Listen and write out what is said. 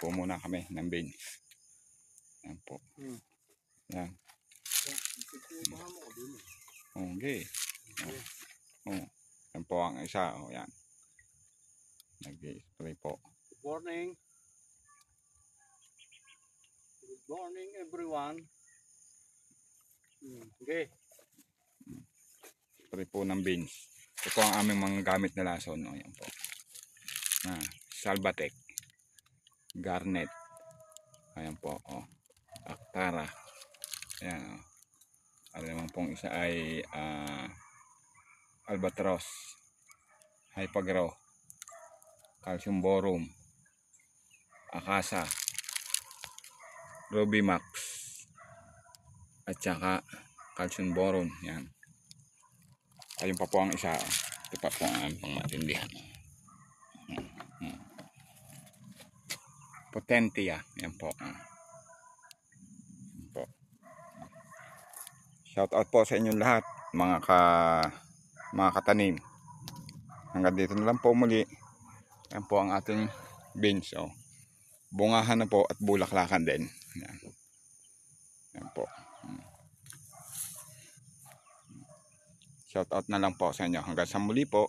po muna kami ng beans. Yan po. Yan. Okay. Yan po ang isa. Yan. Nag-spray po. Good morning. Good morning everyone. Okay. Spray po ng beans. Ito po ang aming mga gamit na lason. Yan po. Salvatec. Garnet. Ayan po. Actara. Ayan. Alam naman pong isa ay Albatros, Hypagro, Calcium Borum, Akasa, Rubimax, at saka Calcium Borum. Yan. Ayun pa po ang isa. Ito pa po ang pangmatindihan. Potentia. Yan po. Shout out po sa inyong lahat, mga katanim. Hanggang dito na lang po muli. Yan po ang ating beans. Bungahan na po at bulaklakan din. Yan. Yan po. Shout out na lang po sa inyo. Hanggang sa muli po.